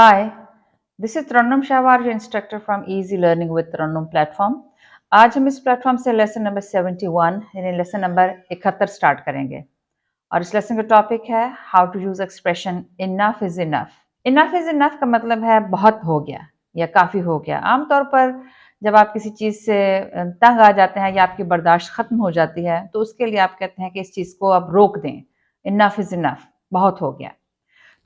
Hi, this is Tarannum Shahwar, your instructor from Easy Learning with Tarannum platform. आज हम इस platform से lesson number 71 यानी lesson number 71 start करेंगे और इस लेसन का टॉपिक है how to use expression enough is enough. Enough is enough का मतलब है बहुत हो गया या काफ़ी हो गया। आमतौर पर जब आप किसी चीज़ से तंग आ जाते हैं या आपकी बर्दाश्त ख़त्म हो जाती है तो उसके लिए आप कहते हैं कि इस चीज़ को आप रोक दें। इनफ इज इनफ, बहुत हो गया।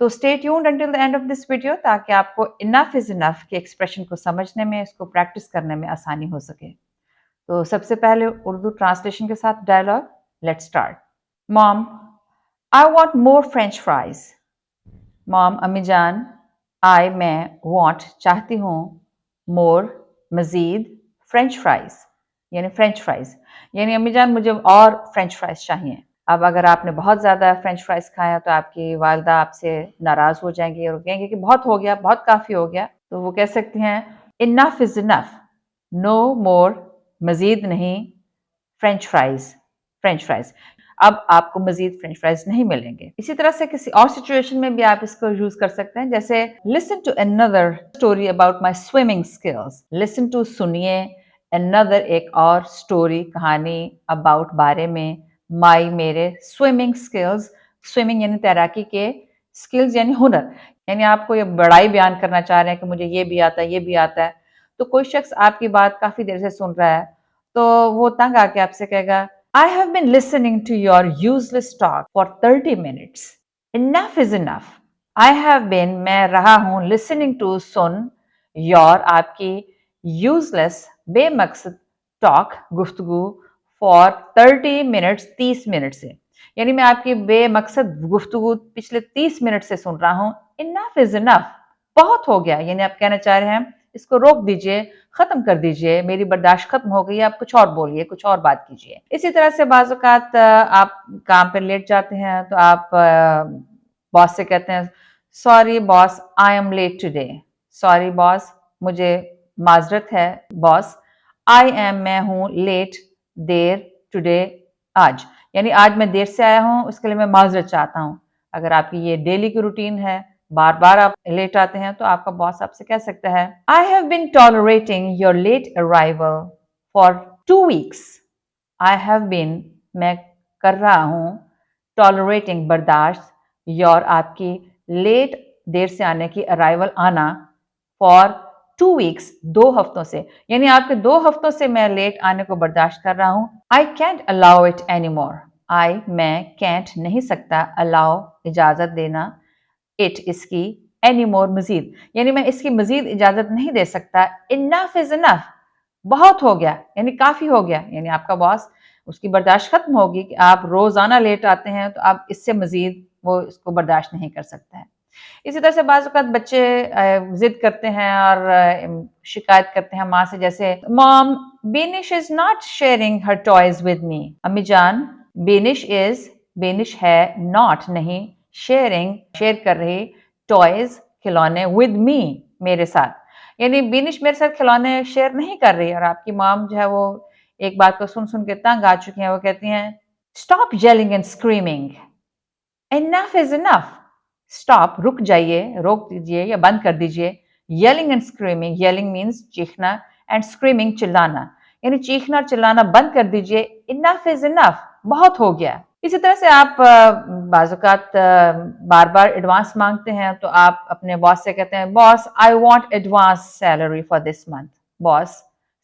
तो stay tuned until the end of this video ताकि आपको इनफ इज इनफ के एक्सप्रेशन को समझने में, इसको प्रैक्टिस करने में आसानी हो सके। तो सबसे पहले उर्दू ट्रांसलेशन के साथ dialogue. Let's start. Mom, I want more French fries. Mom, अम्मी जान, मैं वांट चाहती हूँ, मोर मजीद, फ्रेंच फ्राइज यानी फ्रेंच फ्राइज, यानी अम्मी जान मुझे और फ्रेंच फ्राइज चाहिए। अब अगर आपने बहुत ज़्यादा फ्रेंच फ्राइज खाया तो आपकी वालदा आपसे नाराज़ हो जाएंगी और कहेंगे कि बहुत हो गया, बहुत काफ़ी हो गया। तो वो कह सकती हैं इनफ इज़ इनफ, नो मोर, मज़ीद नहीं, फ्रेंच फ्राइज, फ्रेंच फ्राइज। अब आपको मज़ीद फ्रेंच फ्राइज नहीं मिलेंगे। इसी तरह से किसी और सिचुएशन में भी आप इसको यूज़ कर सकते हैं, जैसे listen to another story about my swimming skills. Listen to सुनिए, अनदर एक और स्टोरी, कहानी, अबाउट बारे में, माई मेरे, स्विमिंग स्किल्स, स्विमिंग यानी तैराकी के, स्किल्स यानी हुनर, यानी आपको ये बड़ाई बयान करना चाह रहे हैं कि मुझे ये भी आता है, ये भी आता है। तो कोई शख्स आपकी बात काफ़ी देर से सुन रहा है तो वो तंग आके आपसे कहेगा I have been listening to your useless talk for 30 minutes. Enough is enough. I have been, मैं रहा हूँ, listening to, सुन, your, आपकी, useless, बेमकसद, talk, गुफ्तगू, for 30 minutes, 30 मिनट से, यानी मैं आपकी बेमकसद गुफ्तगू पिछले 30 मिनट से सुन रहा हूँ। Enough is enough, बहुत हो गया, यानी आप कहना चाह रहे हैं इसको रोक दीजिए, खत्म कर दीजिए, मेरी बर्दाश्त खत्म हो गई, आप कुछ और बोलिए, कुछ और बात कीजिए। इसी तरह से बाज़ औक़ात आप काम पर लेट जाते हैं तो आप बॉस से कहते हैं sorry boss, I am late today. Sorry boss, मुझे माजरत है बॉस। आई एम, मैं हूँ, लेट, देर, टुडे, आज, यानी आज मैं देर से आया हूँ, उसके लिए मैं माजरत चाहता हूँ। अगर आपकी ये डेली की रूटीन है, बार बार आप लेट आते हैं, तो आपका बॉस आपसे कह सकता है I have been tolerating your late arrival for 2 weeks. I have been, मैं कर रहा हूँ, टॉलरेटिंग, बर्दाश्त, योर, आपकी, लेट, देर से आने की, अराइवल, आना, फॉर 2 वीक्स, 2 हफ्तों से, यानी आपके 2 हफ्तों से मैं लेट आने को बर्दाश्त कर रहा हूँ। I can't allow it any more. I, मैं, कैंट, नहीं सकता, अलाउ, इजाज़त देना, इट, इसकी, एनी मोर, मजीद, यानी मैं इसकी मजीद इजाज़त नहीं दे सकता। इनफ इज़ इनफ, बहुत हो गया, यानी काफ़ी हो गया, यानी आपका बॉस, उसकी बर्दाश्त खत्म होगी कि आप रोज़ाना लेट आते हैं, तो आप इससे मजीद वो इसको बर्दाश्त नहीं कर सकता है। इसी तरह से बाज़ औक़ात बच्चे ज़िद करते हैं और शिकायत करते हैं माँ से, जैसे mom, Benish is not sharing her toys with me. अम्मी जान, बेनिश इज़, बेनिश है, नॉट, नहीं, शेयरिंग, शेयर कर रही, टॉयज़, खिलौने, विद मी, मेरे साथ, यानी बेनिश मेरे साथ खिलौने शेयर नहीं कर रही। और आपकी मॉम जो है वो एक बात को सुन सुन के तंग आ चुकी हैं, वो कहती हैं stop yelling and screaming, enough is enough. Stop, रुक जाइए, रोक दीजिए या बंद कर दीजिए। Yelling and screaming, yelling means चीखना, एंड स्क्रीमिंग चिल्लाना, यानी चीखना और चिल्लाना बंद कर दीजिए। इनफ इज इनफ, बहुत हो गया। इसी तरह से आप बाज़ औक़ात बार बार एडवांस मांगते हैं तो आप अपने बॉस से कहते हैं boss, I want advance salary for this month. Boss,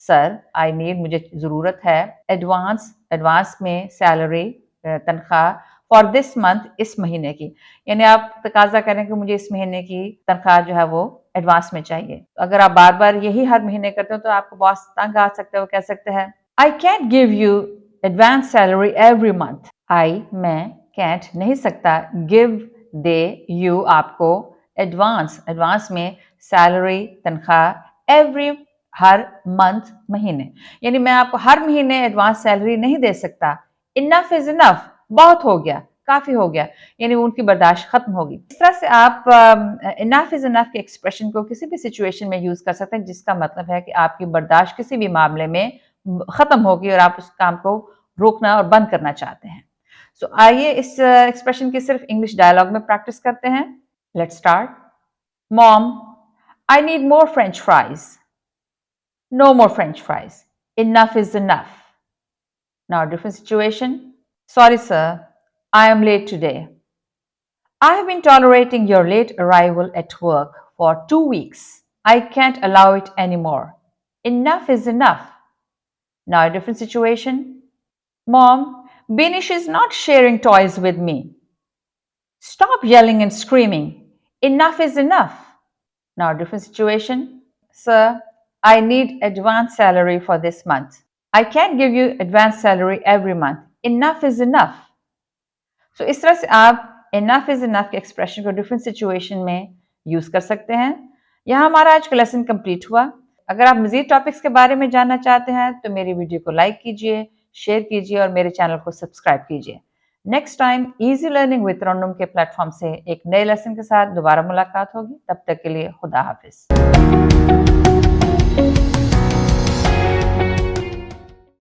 sir, I need, मुझे ज़रूरत है, एडवांस, एडवांस में, सैलरी, तनख्वाह, फॉर दिस मंथ, इस महीने की, यानी आप तकाजा करें कि मुझे इस महीने की तनख्वाह जो है वो एडवांस में चाहिए। अगर आप बार बार यही हर महीने करते हो तो आपको बॉस तंग आ सकता है, वो कह सकते हैं I can't give you advance salary every month. I, मैं, कैंट, नहीं सकता, गिव, दे, यू, आपको, एडवांस, एडवांस में, सैलरी, तनख्वाह, एवरी, हर, मंथ, महीने, यानी मैं आपको हर महीने एडवांस सैलरी नहीं दे सकता। इनफ इज इनफ, बहुत हो गया, काफ़ी हो गया, यानी उनकी बर्दाश्त खत्म होगी। इस तरह से आप इनफ इज इनफ के एक्सप्रेशन को किसी भी सिचुएशन में यूज़ कर सकते हैं जिसका मतलब है कि आपकी बर्दाश्त किसी भी मामले में ख़त्म होगी और आप उस काम को रोकना और बंद करना चाहते हैं। सो आइए इस एक्सप्रेशन की सिर्फ इंग्लिश डायलॉग में प्रैक्टिस करते हैं। Let's start. Mom, I need more French fries. No more French fries. Enough is enough. Now, different situation. Sorry, sir. I am late today. I have been tolerating your late arrival at work for 2 weeks. I can't allow it anymore. Enough is enough. Now, a different situation. Mom, Binish is not sharing toys with me. Stop yelling and screaming. Enough is enough. Now, a different situation. Sir, I need advance salary for this month. I can't give you advance salary every month. Enough is enough. So, इस तरह से आप enough is enough के expression को different situation में use कर सकते हैं। यहाँ हमारा आज का लेसन कंप्लीट हुआ। अगर आप मजीद टॉपिक्स के बारे में जानना चाहते हैं तो मेरी वीडियो को लाइक कीजिए, शेयर कीजिए और मेरे चैनल को सब्सक्राइब कीजिए। Next time easy learning with Rannum के प्लेटफॉर्म से एक नए लेसन के साथ दोबारा मुलाकात होगी। तब तक के लिए खुदा हाफिज।